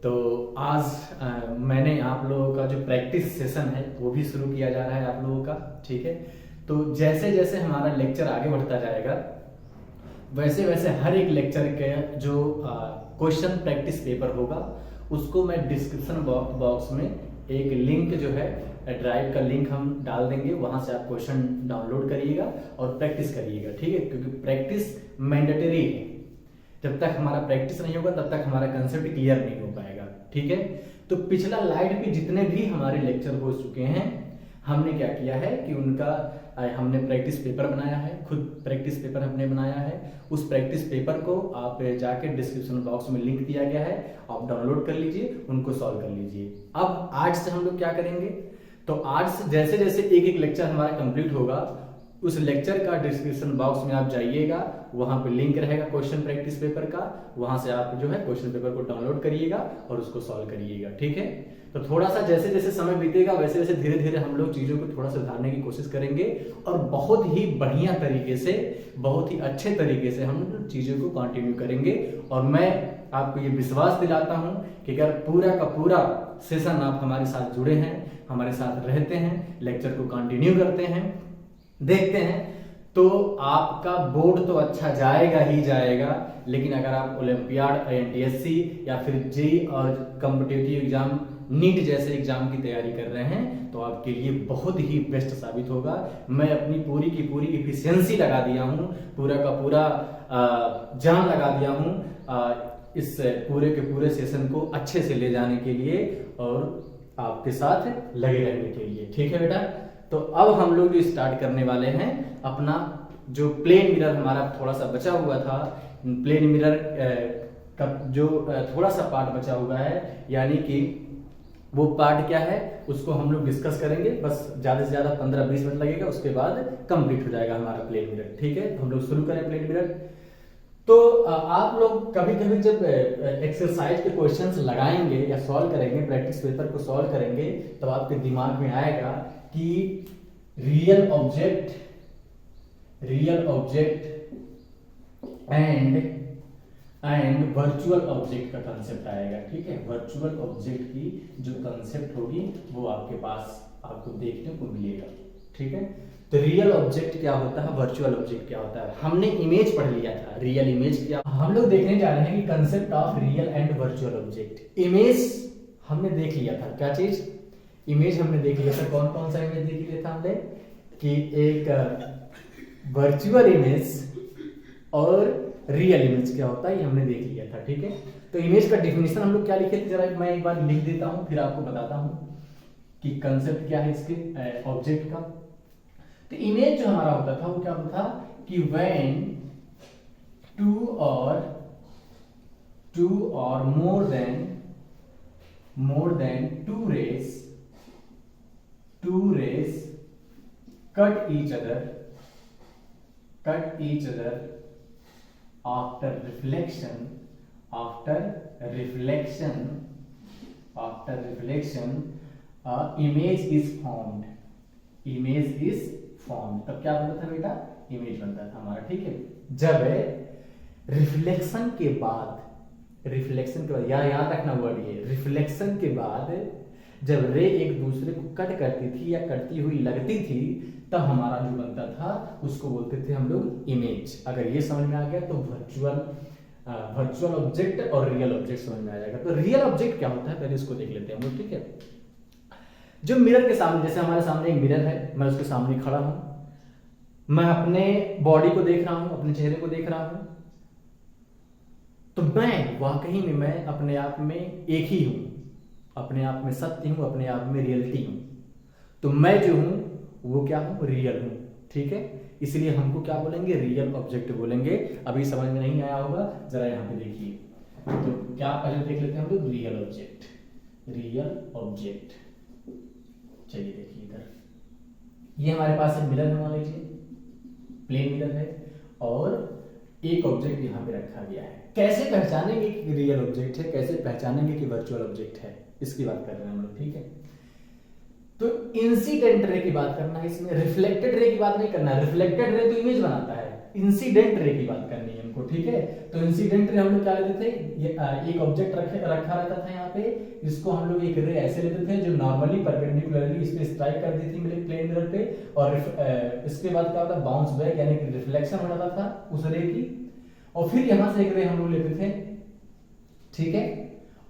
तो आज मैंने आप लोगों का जो प्रैक्टिस सेशन है वो भी शुरू किया जा रहा है आप लोगों का, ठीक है। तो जैसे जैसे हमारा लेक्चर आगे बढ़ता जाएगा वैसे वैसे हर एक लेक्चर के जो क्वेश्चन प्रैक्टिस पेपर होगा उसको मैं डिस्क्रिप्शन बॉक्स में एक लिंक जो है ड्राइव का लिंक हम डाल देंगे, वहां से आप क्वेश्चन डाउनलोड करिएगा और प्रैक्टिस करिएगा, ठीक है। क्योंकि प्रैक्टिस मैंडेटरी है, जब तक हमारा प्रैक्टिस नहीं होगा तब तक हमारा कंसेप्ट क्लियर नहीं हो पाएगा, ठीक है। तो पिछला लाइट पे जितने भी हमारे लेक्चर हो चुके हैं हमने क्या किया है कि उनका हमने प्रैक्टिस पेपर बनाया है, खुद प्रैक्टिस पेपर हमने बनाया है। उस प्रैक्टिस पेपर को आप जाके डिस्क्रिप्शन बॉक्स में लिंक दिया गया है, आप डाउनलोड कर लीजिए, उनको सॉल्व कर लीजिए। अब आज से हम लोग क्या करेंगे, तो आज से जैसे जैसे एक एक लेक्चर हमारा कंप्लीट होगा उस लेक्चर का डिस्क्रिप्शन बॉक्स में आप जाइएगा, वहां पे लिंक रहेगा क्वेश्चन प्रैक्टिस पेपर का, वहां से आप जो है क्वेश्चन पेपर को डाउनलोड करिएगा और उसको सॉल्व करिएगा, ठीक है। तो थोड़ा सा जैसे जैसे समय बीतेगा वैसे वैसे धीरे धीरे हम लोग चीजों को थोड़ा सुधारने की कोशिश करेंगे और बहुत ही बढ़िया तरीके से, बहुत ही अच्छे तरीके से हम लोग चीजों को कंटिन्यू करेंगे। और मैं आपको ये विश्वास दिलाता हूं कि अगर पूरा का पूरा सेशन आप हमारे साथ जुड़े हैं, हमारे साथ रहते हैं, लेक्चर को कंटिन्यू करते हैं, देखते हैं, तो आपका बोर्ड तो अच्छा जाएगा ही जाएगा। लेकिन अगर आप ओलंपियाड, एनटीएससी या फिर जेईई और कॉम्पिटिटिव एग्जाम, नीट जैसे एग्जाम की तैयारी कर रहे हैं तो आपके लिए बहुत ही बेस्ट साबित होगा। मैं अपनी पूरी की पूरी इफिशियंसी लगा दिया हूं, पूरा का पूरा जान लगा दिया हूं इस पूरे के पूरे सेशन को अच्छे से ले जाने के लिए और आपके साथ लगे रहने के लिए, ठीक है बेटा। तो अब हम लोग जो स्टार्ट करने वाले हैं अपना जो प्लेन मिरर हमारा थोड़ा सा बचा हुआ था, प्लेन मिरर का जो थोड़ा सा पार्ट बचा हुआ है, यानी कि वो पार्ट क्या है उसको हम लोग डिस्कस करेंगे। बस ज्यादा से ज्यादा 15-20 मिनट लगेगा, उसके बाद कंप्लीट हो जाएगा हमारा प्लेन मिरर, ठीक है। हम लोग शुरू करें प्लेन मिरर। तो आप लोग कभी कभी जब एक्सरसाइज के क्वेश्चंस लगाएंगे या सॉल्व करेंगे, प्रैक्टिस पेपर को सॉल्व करेंगे, तब आपके दिमाग में आएगा कि real object and virtual object का कंसेप्ट आएगा, ठीक है। वर्चुअल ऑब्जेक्ट की जो कंसेप्ट होगी वो आपके पास आपको देखने को मिलेगा, ठीक है। तो रियल ऑब्जेक्ट क्या होता है, वर्चुअल ऑब्जेक्ट क्या होता है, हमने इमेज पढ़ लिया था। रियल इमेज क्या, हम लोग देखने जा रहे हैं कि concept of real and virtual object. Image हमने देख लिया था, क्या चीज, इमेज हमने देख लिया था। कौन कौन सा इमेज देख लिया था हमने, कि एक वर्चुअल इमेज और रियल इमेज क्या होता है ये हमने देख लिया था, ठीक है। तो इमेज का डेफिनेशन हम लोग क्या लिखे थे, जरा मैं एक बार लिख देता हूं फिर आपको बताता हूं कि कंसेप्ट क्या है इसके ऑब्जेक्ट का। तो इमेज जो हमारा होता था वो क्या होता था कि व्हेन टू और more than two rays cut each other after reflection image is formed। तब क्या बनता था बेटा, इमेज बनता था हमारा, ठीक है। जब रिफ्लेक्शन के बाद याद रखना वर्ड ये, रिफ्लेक्शन के बाद जब रे एक दूसरे को कट करती थी या कटती हुई लगती थी तब हमारा जो बनता था उसको बोलते थे हम लोग इमेज। अगर ये समझ में आ गया तो वर्चुअल ऑब्जेक्ट और रियल ऑब्जेक्ट समझ में आ जाएगा। तो रियल ऑब्जेक्ट क्या होता है पहले इसको देख लेते हैं हम लोग, ठीक है। जो मिरर के सामने, जैसे हमारे सामने एक मिरर है, मैं उसके सामने खड़ा हूं, मैं अपने बॉडी को देख रहा हूं, अपने चेहरे को देख रहा हूं, तो मैं वाकई में मैं अपने आप में एक ही हूं, अपने आप में सत्य हूं, अपने आप में रियलिटी हूं। तो मैं जो हूं वो क्या हूं, रियल हूं, ठीक है। इसलिए हमको क्या बोलेंगे, रियल ऑब्जेक्ट बोलेंगे। अभी समझ में नहीं आया होगा, जरा यहां पे देखिए। तो क्या पहले देख लेते हैं हम लोग, रियल ऑब्जेक्ट। चलिए देखिए इधर, ये हमारे पास एक मिरर है, मान लीजिए प्लेन मिरर है और एक ऑब्जेक्ट यहाँ पे रखा गया है। कैसे पहचानेंगे कि रियल ऑब्जेक्ट है, कैसे पहचानेंगे कि वर्चुअल ऑब्जेक्ट है, इसकी बात कर रहे हैं हम लोग, ठीक है। तो इंसिडेंट रे की बात करना है इसमें, रिफ्लेक्टेड रे की बात नहीं करना है। रिफ्लेक्टेड रे तो इमेज बनाता है, इंसिडेंट रे की बात करनी है हमको, ठीक है। तो इंसिडेंट रे हम लोग क्या लेते थे, ये एक ऑब्जेक्ट रखा रहता था यहाँ पे, इसको हम लोग एक रे ऐसे लेते थे जो नॉर्मली परपेंडिकुलरली इस पे स्ट्राइक कर दी थी मेरे प्लेन मिरर पे, और इसके बाद क्या होता है, बाउंस बैक यानी कि रिफ्लेक्शन हो जाता था उस रे की, और फिर यहाँ से एक रे हम लोग लेते थे, ठीक है,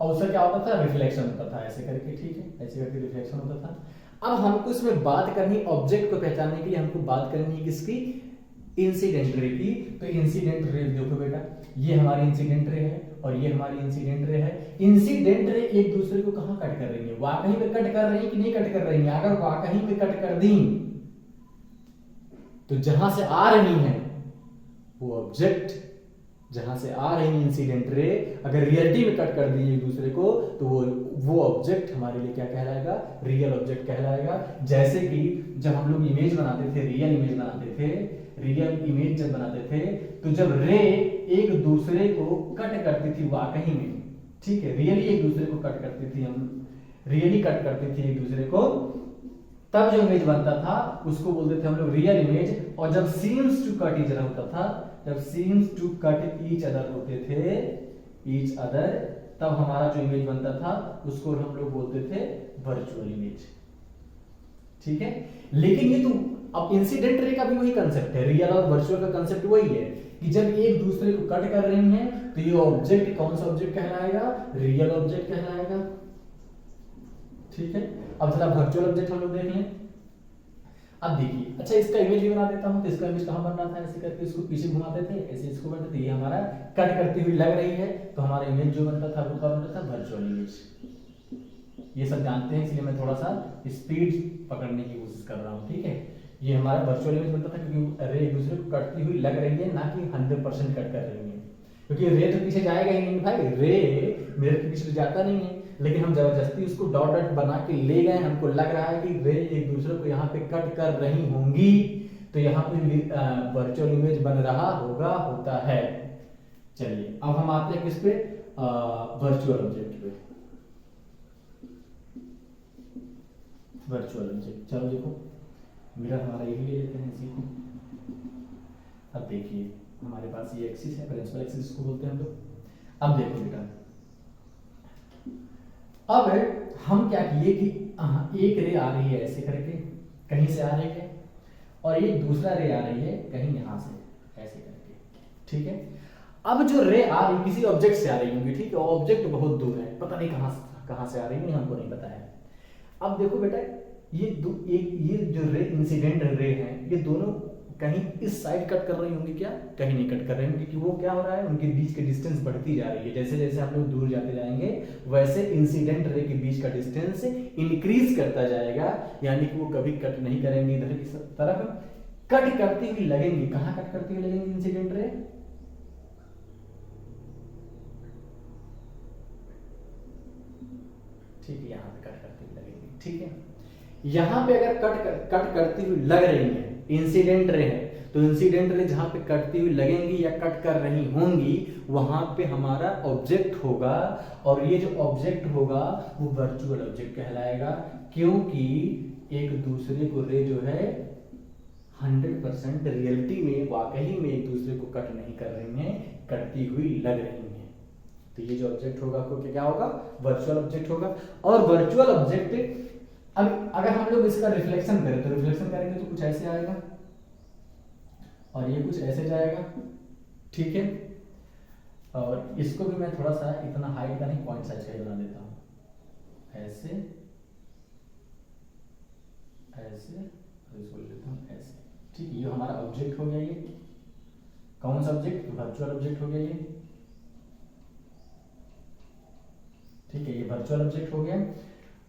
और उससे क्या होता था, रिफ्लेक्शन होता था ऐसे करके, ठीक है, ऐसे करके रिफ्लेक्शन होता था। अब हमको इसमें बात करनी, ऑब्जेक्ट को पहचानने के लिए हमको बात करनी है किसकी, इंसिडेंट रे की। तो इंसिडेंट रे देखो बेटा, ये हमारी इंसिडेंट रे है और ये हमारी इंसिडेंट रे है। इंसिडेंट रे एक दूसरे को कहां कट कर रही है, वाकई में कट कर रही है कि नहीं कट कर रही है। अगर वाकई में कट कर दी तो जहां से आ रही है वो ऑब्जेक्ट, जहां से आ रही इंसिडेंट रे अगर रियलिटी में कट कर दी एक दूसरे को, तो वो ऑब्जेक्ट हमारे लिए क्या कहलाएगा, रियल ऑब्जेक्ट कहलाएगा। जैसे कि जब हम लोग इमेज बनाते थे, रियल इमेज बनाते थे, रियल इमेज जब बनाते थे, तो जब रे एक दूसरे को कट करती थी वाकई में, ठीक है, रियली एक दूसरे को कट करती थी, हम रियली कट करती थी एक दूसरे को, तब जो इमेज बनता था उसको बोलते थे हम लोग रियल इमेज। और जब seems to cut each other होता था, जब seems to cut each other होते थे, ईच अदर, तब हमारा जो इमेज बनता था उसको हम लोग बोलते थे वर्चुअल इमेज, ठीक है। लेकिन ये तो अब इंसिडेंट रे का भी वही कंसेप्ट है, रियल और वर्चुअल का कंसेप्ट वही है कि जब एक दूसरे को कट कर रही हैं तो ये ऑब्जेक्ट कौन सा ऑब्जेक्ट कहलाएगा, रियल ऑब्जेक्ट कहलाएगा, ठीक है। अब जरा वर्चुअल ऑब्जेक्ट हम लोग देख लें। अब देखिए, अच्छा इसका इमेज भी बना देता हूं, तो इसका इमेज कहां बन रहा था, ऐसे करके इसको पीछे घुमाते थे, ऐसे इसको करते थे, ये हमारा कट करती हुई लग रही है, तो हमारा इमेज जो बनता था वो क्या बनता था, वर्चुअल इमेज। ये सब जानते हैं, इसलिए मैं थोड़ा सा स्पीड पकड़ने की कोशिश कर रहा हूं, ठीक है। ये हमारा वर्चुअल इमेज बनता था क्योंकि रे एक दूसरे को कटती हुई लग रही है, ना कि 100% कट कर रही है, क्योंकि रे तो पीछे जाएगा ही नहीं भाई, रे मिरर के पीछे तो जाता नहीं है, लेकिन हम जबरदस्ती उसको डॉट डॉट बना के ले गए, हमको लग रहा है कि रे एक दूसरे को यहाँ पे कट कर रही होंगी, तो यहाँ पे वर्चुअल इमेज बन रहा होगा, होता है। चलिए अब हम आते हैं किस पे, वर्चुअल ऑब्जेक्ट पे। वर्चुअल ऑब्जेक्ट, चलो देखो मिरर हमारा यही ले लेते हैं इसी को। अब देखिए हमारे पास ये एक्सिस है, प्रिंसिपल एक्सिस को बोलते हैं हम लोग। अब देखो बेटा, अब हम क्या किए कि एक रे आ रही है ऐसे करके, कहीं से आ रही है, और एक दूसरा रे आ रही है कहीं यहां से ऐसे करके, ठीक है। अब जो रे आ रही किसी ऑब्जेक्ट से आ रही होंगी, ठीक है, ऑब्जेक्ट बहुत दूर है, पता नहीं कहां से आ रही है, हमको नहीं पता है। अब देखो बेटा, ये जो रे इंसिडेंट रे हैं, ये दोनों कहीं इस साइड कट कर रही होंगी क्या, कहीं नहीं कट कर रही होंगी, क्योंकि वो क्या हो रहा है, उनके बीच के डिस्टेंस बढ़ती जा रही है। जैसे जैसे हम लोग दूर जाते जाएंगे वैसे इंसिडेंट रे के बीच का डिस्टेंस इंक्रीज करता जाएगा, यानी कि वो कभी कट नहीं करेंगे इधर की तरफ, कट करती हुई लगेंगी। कहां कट करती हुई लगेंगी इंसिडेंट रे, ठीक है, यहां पे कट करती हुई लगेंगी, ठीक है। यहां पे अगर कट करती हुई लग रही है, इंसिडेंट रे है, तो इंसिडेंट रे जहां पे कटती हुई लगेंगी या कट कर रही होंगी, वहां पे हमारा ऑब्जेक्ट होगा, और ये जो ऑब्जेक्ट होगा वो वर्चुअल ऑब्जेक्ट कहलाएगा, क्योंकि एक दूसरे को रे जो है 100% रियलिटी में वाकई में एक दूसरे को कट नहीं कर रही हैं, कटती हुई लग रही हैं। तो ये जो ऑब्जेक्ट होगा आपको क्या होगा, वर्चुअल ऑब्जेक्ट होगा। और वर्चुअल ऑब्जेक्ट, अब अगर हम लोग इसका रिफ्लेक्शन करें, तो रिफ्लेक्शन करेंगे तो कुछ ऐसे आएगा और ये कुछ ऐसे जाएगा, ठीक है। और इसको भी मैं थोड़ा सा इतना हाइट का नहीं, पॉइंट साइज का ही बना देता हूं, ऐसे ऐसे, और इसको लेता हूं ऐसे, ठीक है। ये हमारा ऑब्जेक्ट हो गया, ये कौन सा ऑब्जेक्ट, वर्चुअल ऑब्जेक्ट हो गया ये, ठीक है, ये वर्चुअल ऑब्जेक्ट हो गया।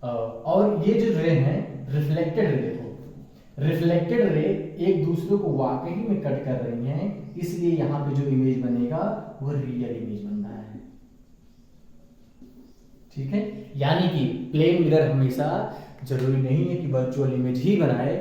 और ये जो रे हैं रिफ्लेक्टेड रे, देखो रिफ्लेक्टेड रे एक दूसरे को वाकई में कट कर रही हैं, इसलिए यहां पे जो इमेज बनेगा वो रियल इमेज बन रहा है, ठीक है। यानी कि प्लेन मिरर हमेशा जरूरी नहीं है कि वर्चुअल इमेज ही बनाए,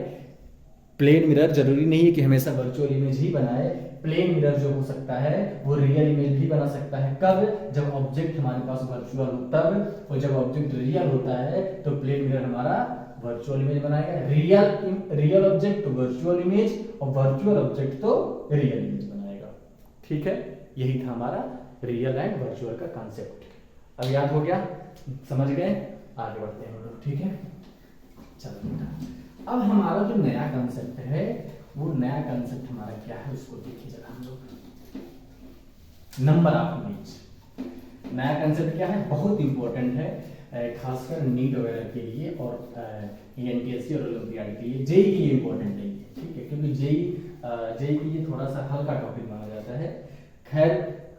प्लेन मिरर जरूरी नहीं है कि हमेशा वर्चुअल इमेज ही बनाए, प्लेन मिरर जो हो सकता है वो रियल इमेज भी बना सकता है। कब, जब ऑब्जेक्ट हमारे पास वर्चुअल हो तब, और जब ऑब्जेक्ट रियल होता है तो प्लेन मिरर हमारा वर्चुअल इमेज बनाएगा, रियल ऑब्जेक्ट तो वर्चुअल इमेज और वर्चुअल ऑब्जेक्ट तो रियल इमेज बनाएगा। ठीक है, यही था हमारा रियल एंड वर्चुअल का कॉन्सेप्ट। अब याद हो गया, समझ गए, आगे बढ़ते हैं हम लोग। ठीक है, चलो बेटा, अब हमारा जो नया कॉन्सेप्ट है, वो नया कॉन्सेप्ट हमारा क्या है उसको देखिए जरा हम लोग। नंबर ऑफ इमेज नया कॉन्सेप्ट क्या है, बहुत इंपॉर्टेंट है, खासकर नीट वगैरह के लिए और एनटीएससी और ओलंपियाड के लिए, जेई के लिए इंपॉर्टेंट नहीं है। ठीक है, क्योंकि जेई के लिए थोड़ा सा हल्का टॉपिक माना जाता है। खैर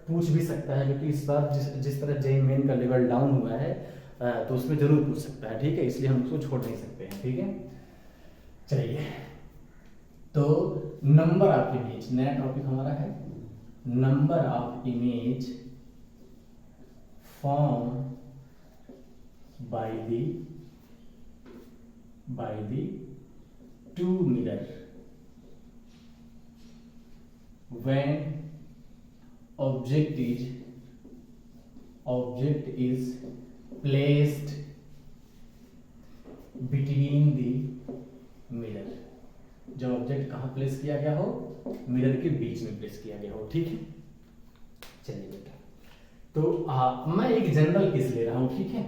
पूछ भी सकता है, क्योंकि इस बार जिस तरह जेई मेन का लेवल डाउन हुआ है तो उसमें जरूर पूछ सकता है। ठीक है, इसलिए हम उसको छोड़ नहीं सकते हैं। ठीक है, चलिए, तो नंबर ऑफ इमेज नया टॉपिक हमारा है। Number of image form by the two mirror when object is placed between the mirror। जब ऑब्जेक्ट कहां प्लेस किया गया हो, मिरर के बीच में प्लेस किया गया हो। ठीक है, चलिए बेटा, तो मैं एक जनरल केस ले रहा हूं। ठीक है,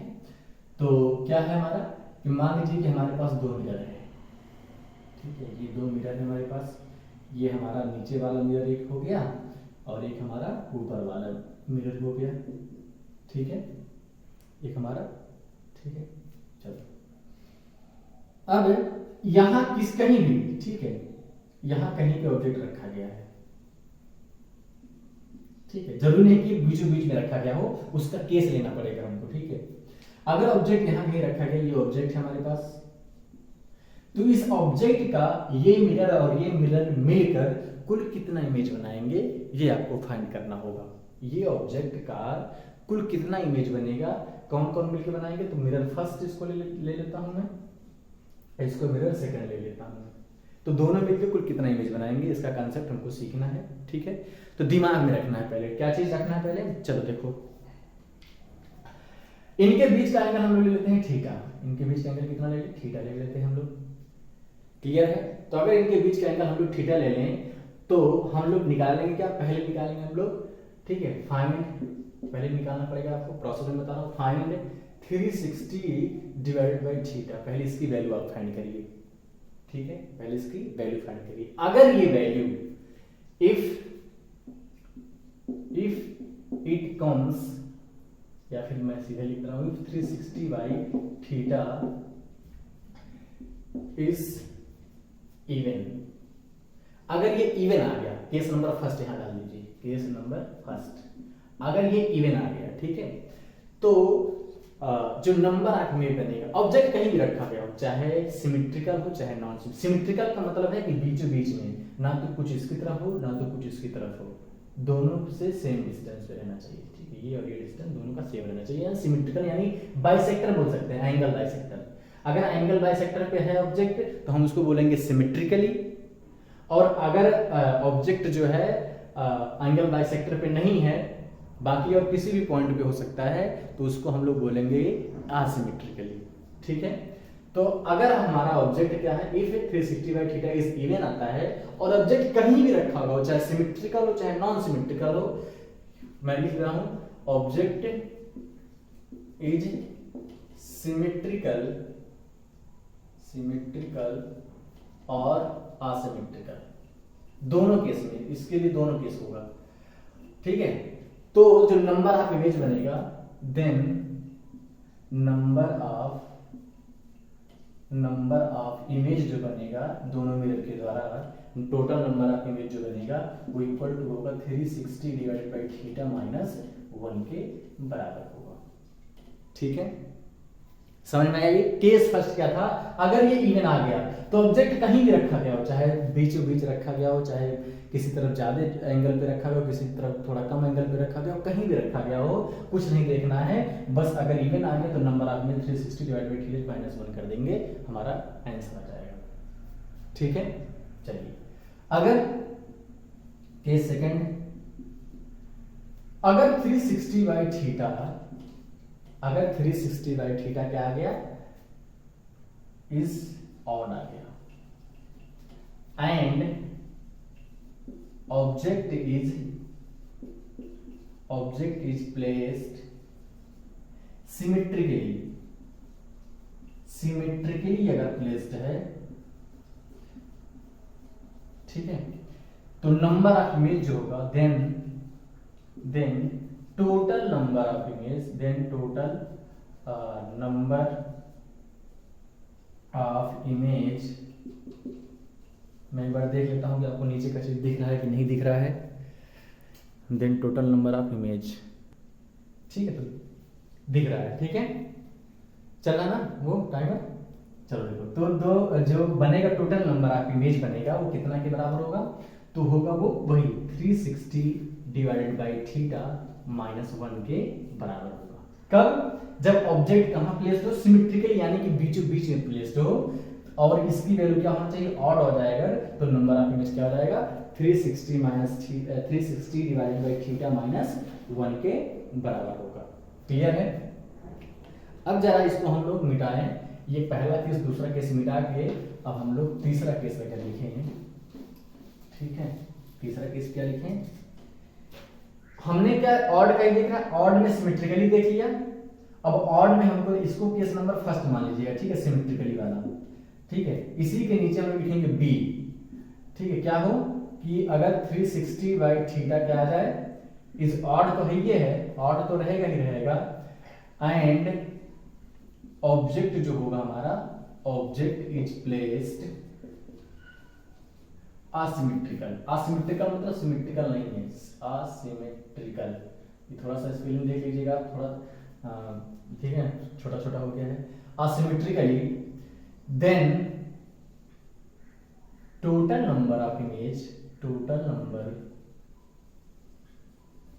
तो क्या है हमारा कि मान लीजिए कि हमारे पास दो मिरर है। ठीक है, ये दो मिरर है हमारे पास, ये हमारा नीचे वाला मिरर एक हो गया और एक हमारा ऊपर वाला मिरर हो गया। ठीक है, एक हमारा, ठीक है, चलो अब यहां कहीं भी, ठीक है, यहां कहीं पे ऑब्जेक्ट रखा गया है। ठीक है, जरूरी नहीं कि बीचों बीच में रखा गया हो, उसका केस लेना पड़ेगा हमको। ठीक है, अगर ऑब्जेक्ट यहां कहीं रखा गया, ये ऑब्जेक्ट है हमारे पास, तो इस ऑब्जेक्ट का ये मिरर और ये मिरर मिलकर कुल कितना इमेज बनाएंगे, ये आपको फाइंड करना होगा। ये ऑब्जेक्ट का कुल कितना इमेज बनेगा, कौन कौन मिलकर बनाएंगे, तो मिरर फर्स्ट इसको ले लेता हूं मैं, इसको मिरर सेकंड ले लेता हूं, तो दोनों मिलकर कुल कितना इमेज बनाएंगे, इसका कॉन्सेप्ट हमको सीखना है। ठीक है, तो दिमाग में रखना है पहले, क्या चीज रखना है पहले, चलो देखो, इनके बीच का एंगल हम लोग ले लेते हैं थीटा। इनके बीच का एंगल कितना ले लेते, थीटा ले लेते हैं हम लोग। क्लियर है, तो अगर इनके बीच का एंगल हम लोग थीटा ले लें तो हम लोग निकालेंगे क्या, पहले निकालेंगे हम लोग, ठीक है, फाइंड, पहले निकालना पड़ेगा आपको, प्रोसेस में बता रहा हूं, फाइंड 360 डिवाइडेड बाय थीटा। पहले इसकी वैल्यू आप फाइंड करिए। ठीक है, पहले इसकी वैल्यू फाइंड करिए। अगर ये वैल्यू इफ इट कम्स, या फिर मैं सीधे लिख रहा हूं, 360 बाई थीटा इज इवन, अगर ये इवन आ गया, केस नंबर फर्स्ट यहां डाल दीजिए, केस नंबर फर्स्ट, अगर ये इवन आ गया, ठीक है, तो जो नंबर ऑफ इमेज बनेगा, ऑब्जेक्ट कहीं भी रखा गया हो, चाहे सिमेट्रिकल हो चाहे नॉन सिमेट्रिकल, का मतलब है कि बीचों बीच में ना तो कुछ इसकी तरफ हो ना तो कुछ इसकी तरफ हो, दोनों से सेम डिस्टेंस पे रहना चाहिए। ठीक है, ये और ये डिस्टेंस दोनों का सेम रहना चाहिए। सिमेट्रिकल यानी बाइसेक्टर बोल सकते हैं, एंगल बाइसेक्टर। अगर एंगल बाइसेक्टर पे है ऑब्जेक्ट तो हम उसको बोलेंगे सिमेट्रिकली, और अगर ऑब्जेक्ट जो है एंगल बाइसेक्टर पे नहीं है, बाकी और किसी भी पॉइंट पे हो सकता है, तो उसको हम लोग बोलेंगे असिमेट्रिकली। ठीक है, तो अगर हमारा ऑब्जेक्ट क्या है, if 360 by theta is even आता है और ऑब्जेक्ट कहीं भी रखा हुआ हो, चाहे सिमेट्रिकल हो चाहे नॉन सिमेट्रिकल हो, मैं लिख रहा हूं ऑब्जेक्ट इज सिमेट्रिकल और असिमेट्रिकल, दोनों केस में, इसके लिए दोनों केस होगा। ठीक है, तो जो नंबर ऑफ इमेज बनेगा, देन नंबर ऑफ इमेज जो बनेगा दोनों मिरर के द्वारा, टोटल नंबर ऑफ इमेज जो बनेगा वो इक्वल टू होगा 360 डिवाइडेड बाई थीटा माइनस 1 के बराबर होगा। ठीक है, समझ में आया। ये केस फर्स्ट क्या था, अगर ये इवन आ गया तो ऑब्जेक्ट कहीं भी रखा गया हो, चाहे बीचों बीच रखा गया हो, चाहे किसी तरफ ज्यादा एंगल पे रखा गया हो, किसी तरफ थोड़ा कम एंगल पे रखा गया हो, कहीं भी रखा गया हो, कुछ नहीं देखना है, बस अगर इवन आ गया तो नंबर ऑफ में 360 डिवाइड बाई थीटा माइनस 1 कर देंगे, हमारा आंसर आ जाएगा। ठीक है, चलिए, अगर केस सेकंड, अगर 360 बाई थीटा, अगर 360 बाई थीटा क्या आ गया, इज ऑड आ गया, and object is placed symmetrically अगर प्लेस्ड है, ठीक है, तो नंबर ऑफ इमेज जो होगा then total number of image, number of image, मैं एक बार देख लेता हूं कि आपको नीचे का चीज दिख रहा है कि नहीं दिख रहा है। Then total number of image, ठीक है, तो दिख रहा है, ठीक है, चला ना वो टाइमर। चलो देखो, तो दो जो बनेगा टोटल नंबर ऑफ इमेज बनेगा वो कितना के बराबर होगा, तो होगा वो वही 360 डिवाइडेड बाई थीटा -1 के बराबर होगा। कब? जब ऑब्जेक्ट कहाँ प्लेस्ड हो, सिमेट्रिकली, यानी कि बीचों बीच में प्लेस्ड हो, और इसकी वैल्यू क्या होना चाहिए, ऑड हो जाएगा, तो नंबर ऑफ इमेज क्या हो जाएगा, 360 डिवाइडेड बाई थीटा -1 के बराबर होगा। क्लियर है? अब जरा इसको हम लोग मिटाएं, ये पहला केस दूसरा केस मिटा के अब हम लोग तीसरा केस क्या लिखेंगे, ठीक है, तीसरा केस क्या लिखें, हमने क्या ऑड का ही देखा, ऑड में सिमेट्रिकली देख लिया, अब ऑड में हमको इसको केस नंबर फर्स्ट मान लीजिएगा, ठीक है, सिमेट्रिकली वाला, ठीक है, इसी के नीचे हम लिखेंगे बी, ठीक है, क्या हो कि अगर 360 बाई थीटा क्या आ जाए, इस ऑड तो है, ये है ऑड तो रहेगा ही रहेगा, एंड ऑब्जेक्ट जो होगा हमारा, object is placed asymmetrical, asymmetrical मतलब सिमेट्रिकल नहीं है, असिमेट्रिकल, ये थोड़ा सा स्पेलिंग देख लीजिएगा, थोड़ा ठीक है, छोटा छोटा हो गया है, asymmetrically, then total number of image, total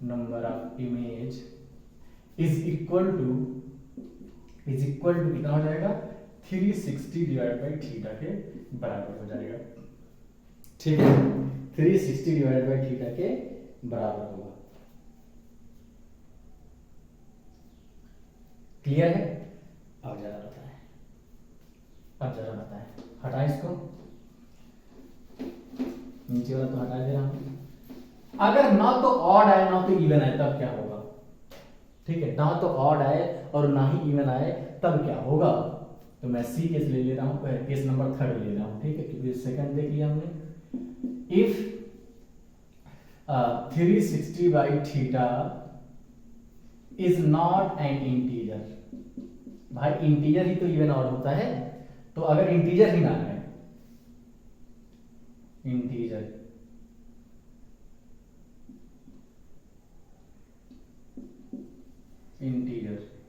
number of image is equal to कितना हो जाएगा, 360 डिवाइड बाई थीटा के बराबर हो जाएगा, ठीक है, 360 डिवाइड बाई थीटा के बराबर होगा। क्लियर है? अब जरा बताएं, हटाएं इसको, नीचे वाला तो हटा दे रहा हूं। अगर ना तो ऑड आए ना तो इवन आए तब क्या होगा, ठीक है, ना तो ऑड आए और ना ही इवन आए तब क्या होगा, तो मैं सी केस ले रहा हूं, केस नंबर 3 ले रहा हूं, ठीक है, क्योंकि सेकंड देख लिया हमने। If 360 by theta is not an integer, भाई इंटीजर ही तो इवन ऑड होता है, तो अगर इंटीजर ही ना है, इंटीजर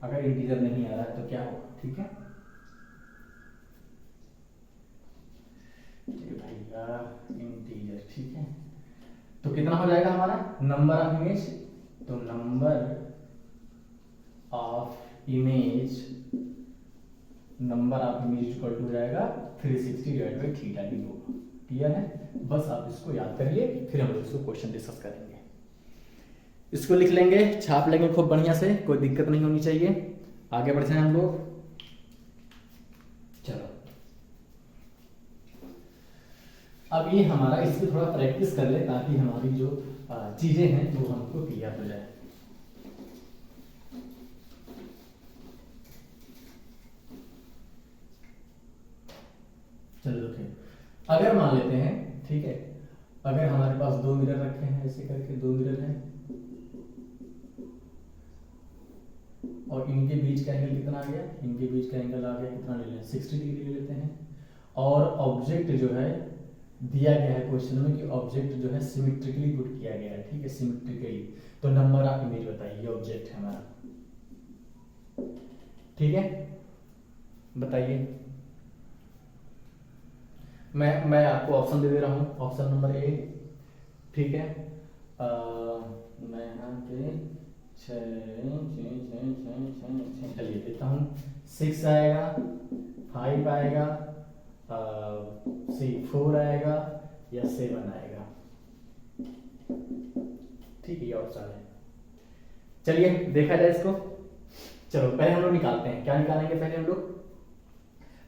अगर इंटीजर नहीं आ रहा है तो क्या होगा, ठीक है भैया, इंटीजर, ठीक है, तो कितना हो जाएगा हमारा नंबर ऑफ इमेज, तो number of image equal to जाएगा 360 डिवाइड बाई थीटा ही होगा। क्लियर है? बस आप इसको याद करिए, फिर हम लोग इसको क्वेश्चन डिस्कस करेंगे। इसको लिख लेंगे, छाप लेंगे खूब बढ़िया से, कोई दिक्कत नहीं होनी चाहिए। आगे बढ़ते हैं हम लोग। चलो अब ये हमारा, इसकी थोड़ा प्रैक्टिस कर ले ताकि हमारी जो चीजें हैं वो हमको क्लियर हो जाए। चलो देखिए, अगर मान लेते हैं, ठीक है, अगर हमारे पास 2 मिरर रखे हैं, ऐसे करके 2 मिरर हैं और इनके बीच का एंगल कितना आ गया, इनके बीच का एंगल आ गया कितना, ले लें 60 डिग्री ले लेते हैं। और ऑब्जेक्ट जो है दिया गया है क्वेश्चन में कि ऑब्जेक्ट जो है सिमेट्रिकली पुट किया गया है, ठीक है, सिमेट्रिकली, तो नंबर ऑफ इमेज बताइए, ये ऑब्जेक्ट है हमारा, ठीक है, बताइए। मैं आपको ऑप्शन दे रहा हूं, ऑप्शन नंबर ए, ठीक है, मैं यहाँ पे 6 चलिए देता हूँ, 6 आएगा, 5 आएगा, 4 आएगा या 7 आएगा, ठीक है, ये ऑप्शन है। चलिए देखा जाए इसको। चलो पहले हम लोग निकालते हैं, क्या निकालेंगे पहले हम लोग,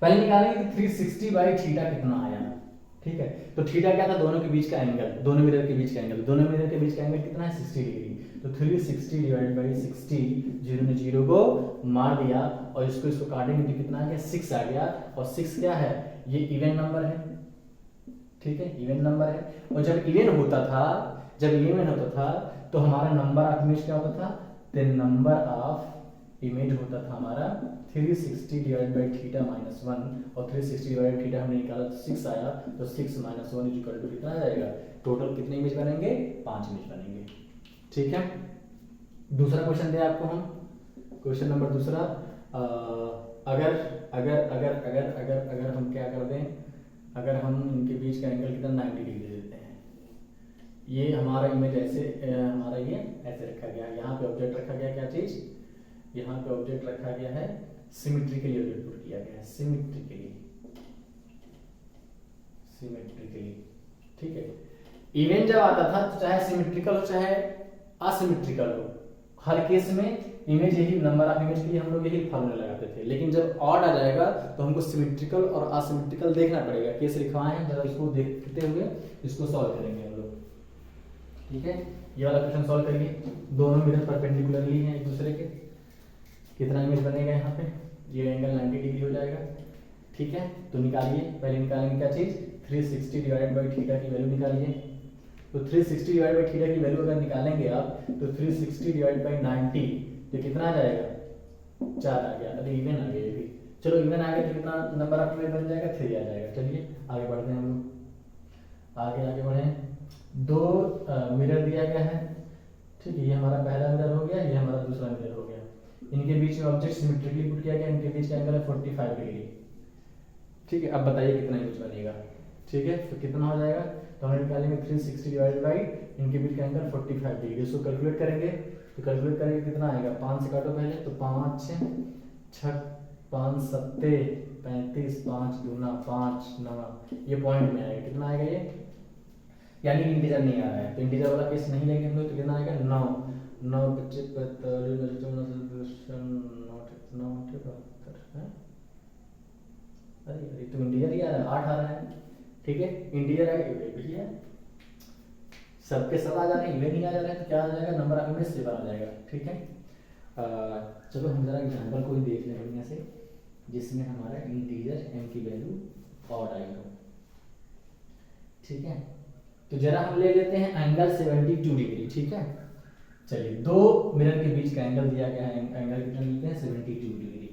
पहले निकालेंगे कि 360 बाई थीटा कितना आया, ठीक है। तो थीटा क्या था, दोनों के बीच का एंगल, दोनों मिरर के बीच का एंगल, दोनों मिरर के बीच का एंगल कितना है 60 डिग्री। तो 360 डिवाइड बाई 60, जीरो ने जीरो को मार दिया और इसको काटेंगे तो कितना आ गया 6 आ गया। और 6 क्या है, ये इवन नंबर है, ठीक है, इवन नंबर है। और जब इवन होता था तो हमारा नंबर ऑफ इमेज क्या होता था, द नंबर ऑफ इमेज होता था हमारा 360 डिवाइड बाई थीटा माइनस 1, और 360 डिवाइड बाई थीटा हमने निकाला तो 6 आया। तो 6 माइनस 1 इक्वल टू कितना आ जाएगा, टोटल कितने इमेज बनेंगे, 5 इमेज बनेंगे, ठीक है। दूसरा क्वेश्चन दिया आपको हम, क्वेश्चन नंबर दूसरा, अगर अगर अगर अगर अगर अगर हम क्या कर दें, अगर हम इनके बीच का एंगल कितना 90 डिग्री देते हैं, ये हमारा इमेज ऐसे हमारा ये ऐसे रखा गया, यहाँ पे ऑब्जेक्ट रखा गया, क्या चीज, यहाँ पे ऑब्जेक्ट रखा गया है, सिमेट्रिकली ऑब्जेक्ट पुट किया गया है, सिमेट्रिकली, ठीक है। इवेंट जब आता था तो चाहे सिमेट्रिकल हो चाहे असिमेट्रिकल हो, हर केस में इमेज यही, नंबर ऑफ इमेज के लिए हम लोग यही फॉर्मूला लगाते थे। लेकिन जब ऑड आ जाएगा तो हमको सिमेट्रिकल और असिमेट्रिकल देखना पड़ेगा। केस लिखवाए हैं, जरा इसको देखते हुए इसको सॉल्व करेंगे हम लोग, ठीक है। ये वाला क्वेश्चन सॉल्व करिए, दोनों मिरर परपेंडिकुलरली हैं एक दूसरे के, कितना इमेज बनेगा यहाँ पे, ये एंगल 90 डिग्री हो जाएगा, ठीक है। तो निकालिए, पहले निकालेंगे क्या चीज, 360 डिवाइड बाई थीटा की वैल्यू निकालिए। तो 360 डिवाइड बाई थीटा की वैल्यू अगर निकालेंगे आप तो 360 डिवाइड बाई 90 तो कितना आ जाएगा, 4 आ गया। अरे इवन आ गया ये भी, चलो इवन आ गया तो कितना नंबर ऑफ इमेज बन जाएगा, 3 आ जाएगा। चलिए आगे बढ़ते हैं हम लोग, आगे बढ़े। दो मिरर दिया गया है, ठीक है, ये हमारा पहला मिरर हो गया, ये हमारा दूसरा मिरर हो गया। इनके बीच में ऑब्जेक्ट सिमेट्रिकली पुट किया गया, इनके बीच का एंगल है 45 डिग्री, ठीक है। अब बताइए कितना इमेज बनेगा, ठीक है। तो कितना हो जाएगा, तो हम निकालेंगे 360 डिवाइड बाई इनके बीच का एंगल 45 डिग्री, इसको कैलकुलेट करेंगे तो कैलकुलेट करेंगे कितना आएगा, 5 से काटो पहले, तो 5 6 5 7 35, 5 दूना 5 9, ये पॉइंट में आएगा, कितना आएगा ये, यानी कि इंटीजर नहीं आ रहा है। तो इंटीजर वाला केस नहीं लेंगे हम लोग, तो कितना आएगा 9 9 25 45 अरे तो इंटीजर ही आ रहा है, 8 आ रहा है, ठीक है। इंटीजर है भी है, सबके सब आ जा रहे हैं, इवन ही आ जा रहे हैं, तो क्या आ जाएगा, नंबर ऑफ इमेज 7 आ जाएगा, ठीक है। चलो हम जरा एग्जांपल कोई देख लें बढ़िया से, जिसमें हमारा इंटीजर m की वैल्यू ऑड आई हो, ठीक है। तो जरा हम ले लेते हैं एंगल 72 डिग्री, ठीक है। चलिए, दो मिरर के बीच का एंगल दिया गया है, एंगल कितना लेते हैं 72 डिग्री।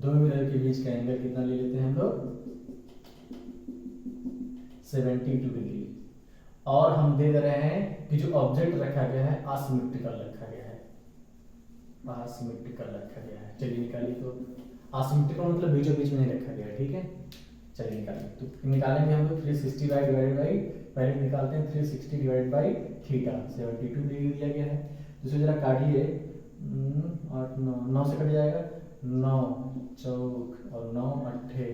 दो मिरर के बीच का एंगल कितना ले लेते हैं हम लोग 72 डिग्री, और हम दे रहे हैं कि जो ऑब्जेक्ट रखा गया है असिमेट्रिकल रखा गया है, असिमेट्रिकल रखा गया है। चलिए निकालिए, तो असिमेट्रिकल मतलब बीचों बीच में नहीं रखा गया है, ठीक है। चलिए निकालिए, तो निकालेंगे हम लोग 360 डिवाइड बाई, पहले निकालते हैं 360 डिवाइड बाई थीटा, 72 डिग्री दिया गया है। दूसरी जरा काटिए, 8 9 से कट जाएगा, 9 चौक और 9 अट्ठे,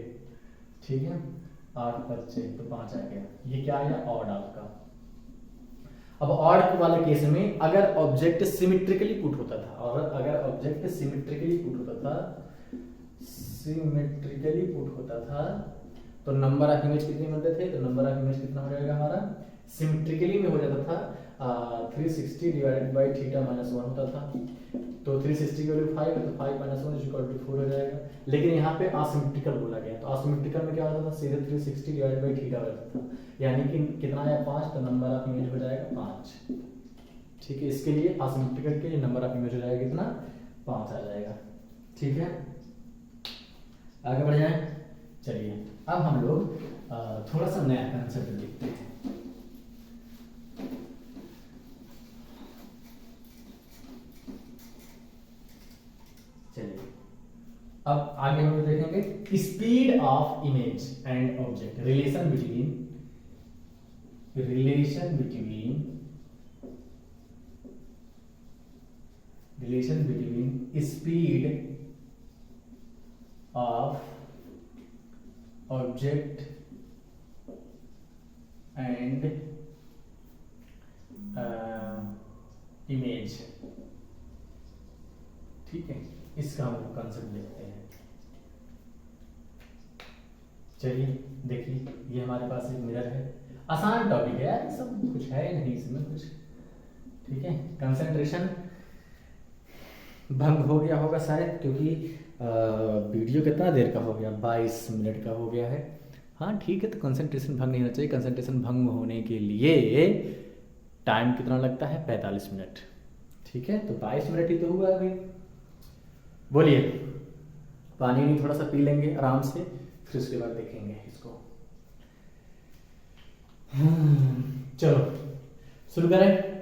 ठीक है, 8 बच्चे तो 5 आ गया। ये क्या आया, ऑड आपका। अब ऑड वाले केस में अगर ऑब्जेक्ट सिमेट्रिकली पुट होता था, और अगर ऑब्जेक्ट सिमेट्रिकली पुट होता था तो नंबर ऑफ इमेज कितने बनते थे, तो नंबर ऑफ इमेज कितना हो जाएगा हमारा, सिमेट्रिकली में हो जाता था 360 डिवाइड बाई थीटा माइनस 1 होता था। तो 360 की वैल्यू 5 है, तो 5 माइनस 1 इक्वल टू 4 हो जाएगा। लेकिन यहाँ पे असिमेट्रिकल बोला गया, तो असिमेट्रिकल में क्या होता था, सीधे 360 डिवाइड बाई थीटा होता था, यानी कि कितना आया 5, तो नंबर ऑफ इमेज हो जाएगा 5, ठीक है। इसके लिए असिमेट्रिकल के लिए नंबर ऑफ इमेज हो जाएगा कितना, 5 आ जाएगा, ठीक है। आगे बढ़ जाए, चलिए अब हम लोग थोड़ा सा नया कंसेप्ट देखते हैं। चलिए अब आगे हम लोग देखेंगे speed of image and object, relation between speed of object and image. ठीक है, इसका हम लोग कंसेप्ट देखते हैं। चलिए देखिए, ये हमारे पास एक मिरर है। आसान टॉपिक है यार, सब कुछ है नहीं इसमें कुछ। ठीक है, कंसंट्रेशन भंग हो गया होगा शायद, क्योंकि वीडियो कितना देर का हो गया, 22 मिनट का हो गया है। हाँ ठीक है, तो कंसंट्रेशन भंग नहीं होना चाहिए। कंसंट्रेशन भंग होने के लिए टाइम कितना लगता है, 45 मिनट। ठीक है, तो 22 मिनट ही तो हुआ अभी। बोलिए, पानी नहीं थोड़ा सा पी लेंगे आराम से, फिर उसके बाद देखेंगे इसको। चलो शुरू करें।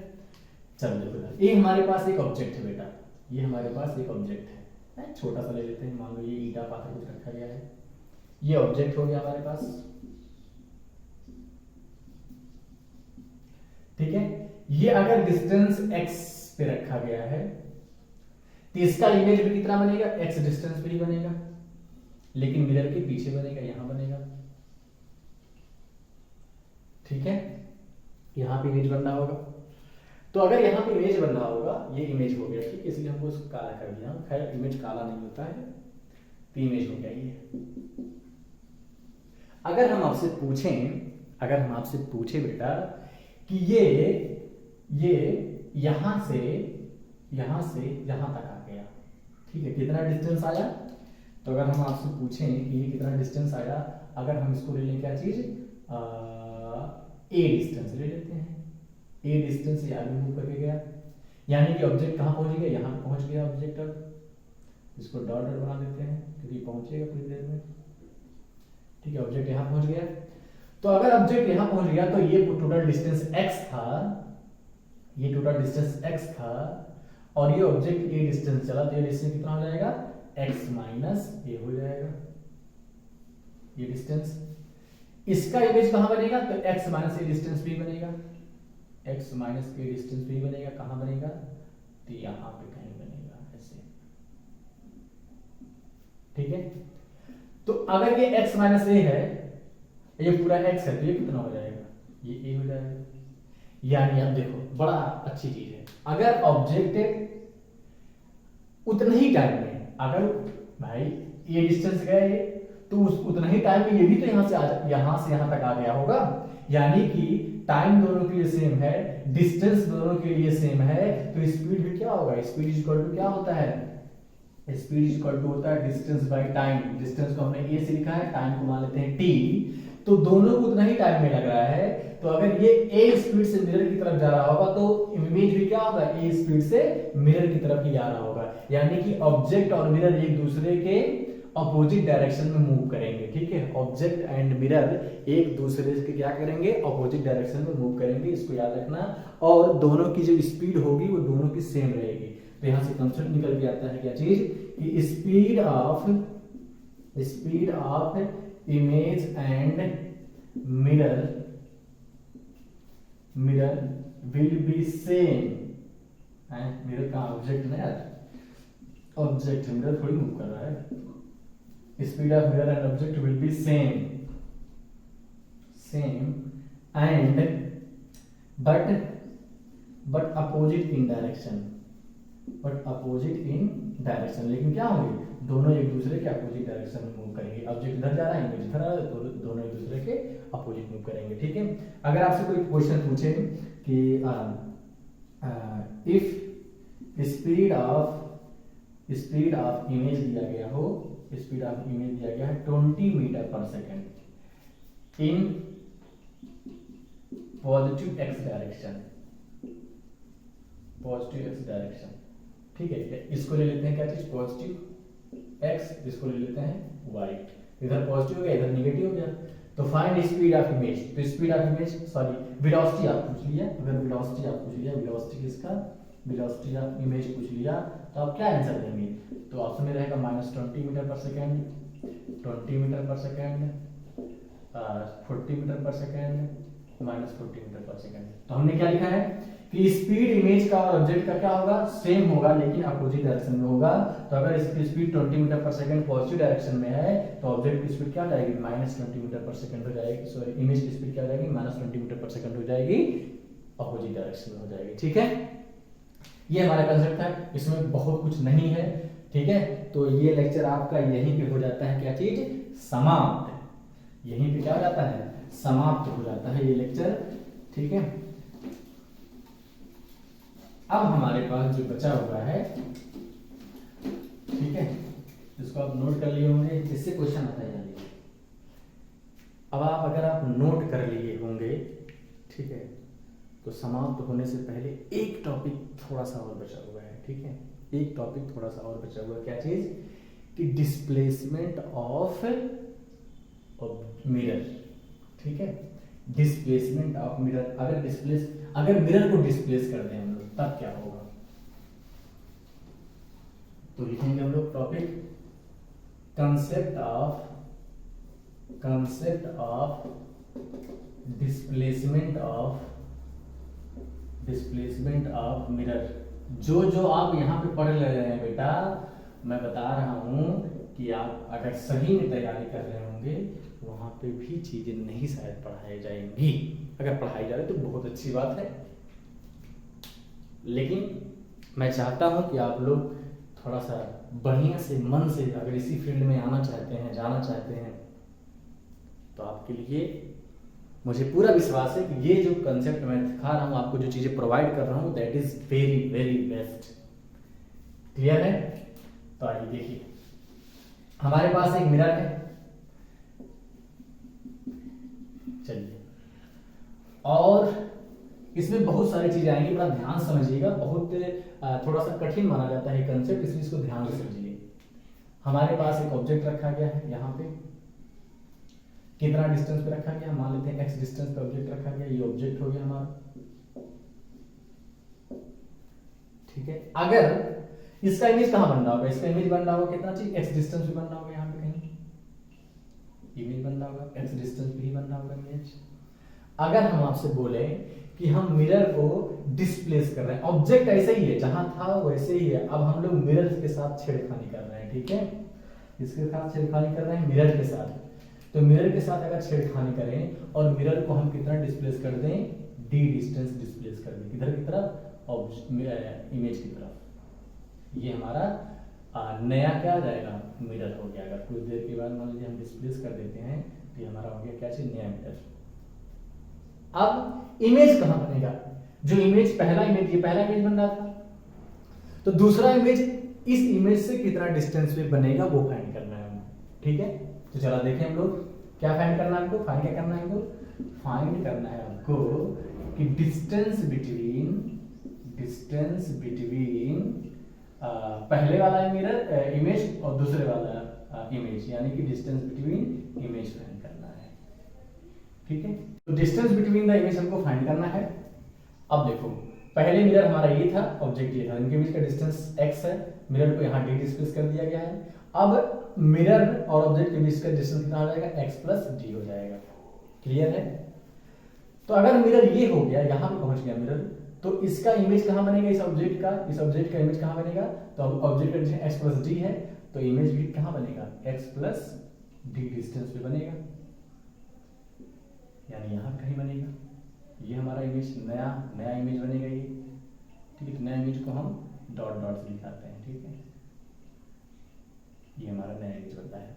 चलो देखो, ये हमारे पास एक ऑब्जेक्ट है बेटा, ये हमारे पास एक ऑब्जेक्ट है। छोटा सा ले लेते हैं, मान लो ये ईटा पाथर कुछ रखा गया है, ये ऑब्जेक्ट हो गया हमारे पास। ठीक है, ये अगर डिस्टेंस x पे रखा गया है तो इसका इमेज भी कितना बनेगा, x डिस्टेंस पे ही बनेगा, लेकिन मिरर के पीछे बनेगा, यहां बनेगा। ठीक है, यहां पे इमेज बन रहा होगा। तो अगर यहां पे इमेज बन रहा होगा, ये इमेज हो गया, ठीक है, इसलिए हमको उसको काला कर दिया। खैर इमेज काला नहीं होता है, तो इमेज हो गया ये। अगर हम आपसे पूछें बेटा कि ये यहां से यहां तक आ गया, ठीक है, कितना डिस्टेंस आया। तो अगर हम आपसे पूछें कि ये कितना डिस्टेंस आया, अगर हम इसको ले लें क्या चीज, ए डिस्टेंस ले लेते हैं। ए डिस्टेंस से आगे मूव करके गया, यानी कि ऑब्जेक्ट कहां पहुंच गया, यहां पहुंच गया ऑब्जेक्ट। अब इसको डॉट डॉट बना देते हैं क्योंकि पहुंचेगा कुछ देर में। ठीक है, ऑब्जेक्ट यहां पहुंच गया। तो अगर ऑब्जेक्ट यहां पहुंच गया तो ये टोटल डिस्टेंस x था, ये टोटल डिस्टेंस x था, और ये ऑब्जेक्ट a डिस्टेंस चला, तो ये डिस्टेंस कितना हो जाएगा, x माइनस a हो जाएगा ये डिस्टेंस। इसका इमेज कहां बनेगा, तो x माइनस a डिस्टेंस भी बनेगा, x माइनस a डिस्टेंस भी बनेगा। कहां बनेगा, तो यहां पे कहीं बनेगा ऐसे। ठीक है, तो अगर ये x माइनस a है, ये पूरा x है, तो ये कितना हो जाएगा, ये a हो जाएगा। यानी अब देखो, बड़ा अच्छी चीज है, अगर ऑब्जेक्ट उतना ही टाइम में, अगर भाई ये डिस्टेंस गए तो उतना ही टाइम में ये भी तो यहां से यहां तक आ गया होगा। यानी कि टाइम दोनों के लिए सेम है, डिस्टेंस दोनों के लिए सेम है, तो स्पीड भी क्या होगा, स्पीड इज इक्वल टू क्या होता है, स्पीड इज इक्वल टू होता है डिस्टेंस बाय टाइम। डिस्टेंस को हमने ए से लिखा है, टाइम को मान लेते हैं टी, तो दोनों को उतना ही टाइम में लग रहा है। तो अगर ये ए स्पीड से मिरर की तरफ जा रहा होगा तो इमेज भी क्या होगा, ए स्पीड से मिरर की तरफ ही जा रहा होगा। यानी कि ऑब्जेक्ट और मिरर एक दूसरे के अपोजिट डायरेक्शन में मूव करेंगे। ठीक है, ऑब्जेक्ट एंड मिरर एक दूसरे के क्या करेंगे, अपोजिट डायरेक्शन में मूव करेंगे, इसको याद रखना। और दोनों की जो स्पीड होगी वो दोनों की सेम रहेगी। तो यहां से कंसेप्ट निकल के आता है क्या चीज, कि speed of image and mirror will be same. Mirror का ऑब्जेक्ट ना यार, ऑब्जेक्ट मिरर थोड़ी मूव कर रहा है। Speed of mirror and object will be same and but opposite in direction, लेकिन क्या होंगे, दोनों एक दूसरे के अपोजिट डायरेक्शन में मूव करेंगे। ऑब्जेक्ट इधर जा रहा है, इमेज इधर आ रहा है, तो दोनों एक दूसरे के अपोजिट मूव करेंगे। ठीक है, अगर आपसे कोई क्वेश्चन पूछे कि इफ स्पीड ऑफ इमेज दिया गया हो, स्पीड ऑफ इमेज दिया गया है 20 मीटर पर second in positive x direction, ठीक है, इसको ले लेते हैं क्या चीज, पॉजिटिव एक्स, इसको ले लेते हैं वाई। इधर पॉजिटिव हो गया, इधर निगेटिव हो गया। तो फाइंड स्पीड ऑफ इमेज, तो स्पीड ऑफ इमेज वेलोसिटी आप पूछ लिया, अगर वेलोसिटी आप पूछ लिया, वेलोसिटी किसका, वेलोसिटी ऑफ इमेज पूछ लिया, तो आप क्या आंसर देंगे, तो ऑप्शन में रहेगा -20 मीटर पर सेकेंड, 20 मीटर पर सेकेंड, 40 मीटर पर सेकेंड, -40 मीटर पर सेकेंड। तो हमने क्या लिखा है कि स्पीड इमेज का और ऑब्जेक्ट का क्या होगा, सेम होगा, लेकिन अपोजिट डायरेक्शन में होगा। तो अगर इसकी स्पीड 20 मीटर पर सेकंड पॉजिटिव डायरेक्शन में है, तो ऑब्जेक्ट की स्पीड क्या हो जाएगी, -20 मीटर पर सेकंड हो जाएगी। सॉरी, इमेज की स्पीड क्या हो जाएगी, -20 मीटर पर सेकंड हो जाएगी, अपोजिट डायरेक्शन में हो जाएगी। ठीक है, ये हमारा कंसेप्ट था, इसमें बहुत कुछ नहीं है, ठीक है। तो ये लेक्चर आपका यहीं पे हो जाता है, क्या चीज, समाप्त। यहीं पे क्या हो जाता है, समाप्त हो जाता है ये लेक्चर, ठीक है। अब हमारे पास जो बचा हुआ है, ठीक है, इसको आप नोट कर लिए होंगे, इससे क्वेश्चन आता है जल्दी। अब अगर आप नोट कर लिए होंगे, ठीक है, तो समाप्त होने से पहले एक टॉपिक थोड़ा सा और बचा हुआ है, ठीक है। एक टॉपिक थोड़ा सा और बचा हुआ है, क्या चीज, कि डिस्प्लेसमेंट ऑफ मिरर, ठीक है। डिस्प्लेसमेंट ऑफ मिरर, अगर मिरर को डिस्प्लेस कर दें हम लोग तब क्या होगा। तो लिखेंगे हम लोग topic concept of displacement of mirror. जो आप यहाँ पे पढ़ ले रहे हैं बेटा, मैं बता रहा हूं कि आप अगर सही में तैयारी कर रहे होंगे वहां पे भी चीजें नहीं शायद पढ़ाई जाएंगी। अगर पढ़ाई जा रही तो बहुत अच्छी बात है, लेकिन मैं चाहता हूं कि आप लोग थोड़ा सा बढ़िया से मन से अगर इसी फील्ड में आना चाहते हैं, जाना चाहते हैं, तो आपके लिए मुझे पूरा विश्वास है कि ये जो कंसेप्ट मैं दिखा रहा हूं आपको, जो चीजें प्रोवाइड कर रहा हूं, that is very very best. Clear है? तो आइए देखिए, हमारे पास एक मिरर है, चलिए, और इसमें बहुत सारी चीजें आएंगी, बड़ा ध्यान समझिएगा, बहुत थोड़ा सा कठिन माना जाता है कंसेप्ट, इसलिए इसको ध्यान से समझिए। हमारे पास एक ऑब्जेक्ट रखा गया है, यहाँ पे कितना डिस्टेंस पे रखा गया, मान लेते हैं x डिस्टेंस पे ऑब्जेक्ट रखा गया, ये ऑब्जेक्ट हो गया हमारा, ठीक है। अगर इसका इमेज कहां बन रहा होगा, इसका इमेज बन रहा होगा कितना चीज, x डिस्टेंस पे बन रहा होगा, यहाँ पे कहीं इमेज बन रहा होगा, x डिस्टेंस पे ही बन रहा होगा इमेज। अगर हम आपसे बोले कि हम मिरर को डिस्प्लेस कर रहे हैं, ऑब्जेक्ट ऐसे ही है, जहां था वैसे ही है, अब हम लोग मिरर के साथ छेड़खानी कर रहे हैं, ठीक है, इसके साथ छेड़खानी कर रहे हैं मिरर के साथ। तो मिरर के साथ अगर छेड़खानी करें और मिरर को हम कितना डिस्प्लेस कर दें, d डिस्टेंस डिस्प्लेस कर दें, किधर की तरफ, इमेज की तरफ। ये हमारा नया क्या आ जाएगा, मिरर हो गया। अगर कुछ देर के बाद मान लीजिए हम डिस्प्लेस कर देते हैं तो ये हमारा हो गया क्या चीज, नया मिरर। अब इमेज कहां बनेगा, जो इमेज पहला इमेज, ये पहला इमेज बन रहा था, तो दूसरा इमेज इस इमेज से कितना डिस्टेंस पे बनेगा वो फाइंड करना है हमको, ठीक है। तो चला देखें हम लोग क्या फाइंड करना है हमको, फाइंड क्या करना है हमको, फाइंड करना है हमको कि डिस्टेंस बिटवीन पहले वाला मिरर इमेज और दूसरे वाला इमेज, यानी कि डिस्टेंस बिटवीन इमेज फाइंड करना है, ठीक है। तो डिस्टेंस बिटवीन द इमेज हमको फाइंड करना है। अब देखो, पहले मिरर हमारा ये था, ऑब्जेक्ट ये था, इनके बीच का डिस्टेंस x है, मिरर को यहाँ d डिस्प्लेस कर दिया गया है। अब मिरर और ऑब्जेक्ट के बीच का डिस्टेंस कितना हो जाएगा, x प्लस d हो जाएगा। क्लियर है? तो अगर मिरर ये हो गया, यहाँ पे पहुंच गया मिरर, तो इसका इमेज कहाँ बनेगा, इस ऑब्जेक्ट का इमेज कहाँ बनेगा, तो ऑब्जेक्ट का डिस्टेंस x प्लस d है, तो इमेज भी कहाँ बनेगा, x प्लस d डिस्टेंस पे बनेगा, यानी यहाँ कहीं बनेगा। ये हमारा इमेज नया इमेज बनेगा ये, ठीक है। तो नया इमेज को हम डॉट डॉट से दिखाते हैं, ठीक है। ये हमारा नया इमेज बनता है।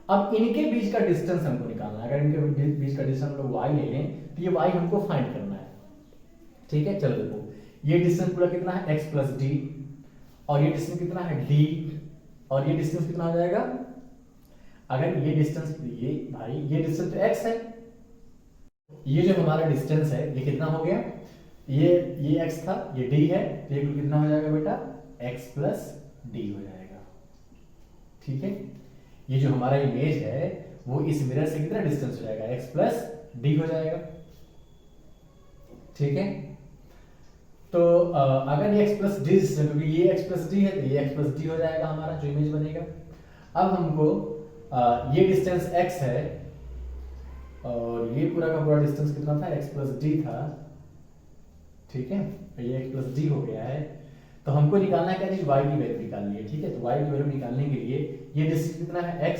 अब इनके बीच का डिस्टेंस हमको निकालना है। अगर इनके बीच का डिस्टेंस हम लोग y ले लें तो ये y हमको फाइंड करना है, ठीक है। चलो देखो, ये डिस्टेंस पूरा कितना है, x प्लस डी, और ये डिस्टेंस कितना है, d, और ये डिस्टेंस कितना हो जाएगा, अगर ये डिस्टेंस, ये भाई ये डिस्टेंस तो x है, ये जो हमारा डिस्टेंस है ये कितना हो गया, ये x था, ये d है, तो ये कितना हो जाएगा बेटा, x प्लस d हो जाएगा, ठीक है। ये जो हमारा इमेज है वो इस मिरर से कितना डिस्टेंस हो जाएगा, x प्लस d हो जाएगा, ठीक है। तो अगर ये x प्लस डी, क्योंकि ये x प्लस डी है तो ये x प्लस डी हो जाएगा हमारा जो इमेज बनेगा। अब हमको ये डिस्टेंस x है और ये पूरा का पूरा डिस्टेंस कितना था, x प्लस डी था, ठीक है। ये x प्लस डी हो गया है, तो हमको निकालना है क्या चीज, y की वैल्यू निकालनी है, ठीक है। तो y की वैल्यू निकालने के लिए ये डिस्टेंस कितना है, x,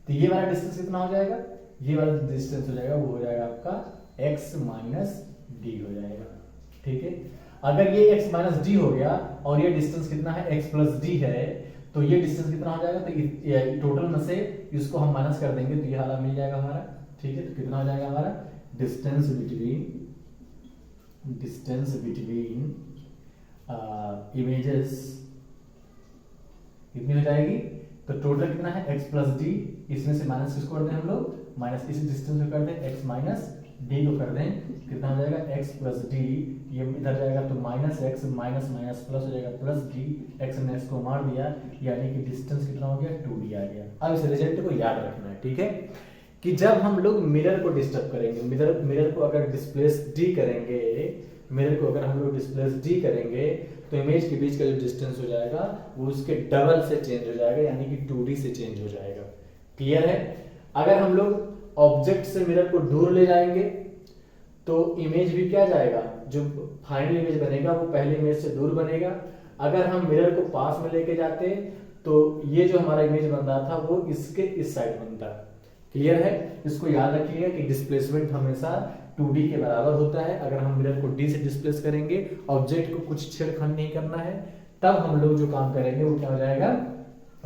तो ये वाला डिस्टेंस कितना हो जाएगा, ये वाला डिस्टेंस हो जाएगा, वो हो जाएगा आपका x माइनस डी हो जाएगा, ठीक है। अगर ये x माइनस डी हो गया और ये डिस्टेंस कितना है x प्लस डी है, तो ये डिस्टेंस कितना हो जाएगा, तो टोटल में से इसको हम माइनस कर देंगे तो ये वाला मिल जाएगा हमारा। ठीक है, तो कितना हो जाएगा हमारा डिस्टेंस बिटवीन इमेजेस कितनी हो जाएगी, तो टोटल कितना है x प्लस डी, इसमें से माइनस किसको कर दें हम लोग, माइनस इस डिस्टेंस को कर दें x माइनस डी को कर दें, कितना हो जाएगा x प्लस डी, ये इधर जाएगा तो minus x minus minus plus हो जाएगा प्लस डी, x ने x को मार दिया, यानी कि डिस्टेंस कितना हो गया 2d आ गया। अब इस रिजल्ट को याद रखना है, ठीक है, कि जब हम लोग मिरर को डिस्टर्ब करेंगे, मिरर को अगर डिस्प्लेस डी करेंगे, मिरर को अगर हम लोग डिस्प्लेस डी करेंगे, तो इमेज के बीच का जो डिस्टेंस हो जाएगा वो उसके डबल से चेंज हो जाएगा, यानी कि 2d से चेंज हो जाएगा। क्लियर है? अगर हम लोग ऑब्जेक्ट से मिरर को दूर ले जाएंगे तो इमेज भी क्या जाएगा, जो फाइनल इमेज बनेगा वो पहले इमेज से दूर बनेगा। अगर हम मिरर को पास में लेके जाते तो ये जो हमारा इमेज बन रहा था वो इसके इस साइड बनता। क्लियर है? इसको याद रखिएगा कि डिस्प्लेसमेंट हमेशा 2d के बराबर होता है। अगर हम मिरर को d से डिस्प्लेस करेंगे, ऑब्जेक्ट को कुछ छेड़खानी नहीं करना है, तब हम लोग जो काम करेंगे वो क्या हो जाएगा,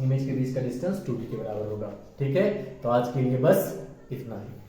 इमेज के बीच का डिस्टेंस 2d के बराबर होगा। ठीक है, तो आज के लिए बस इतना ही।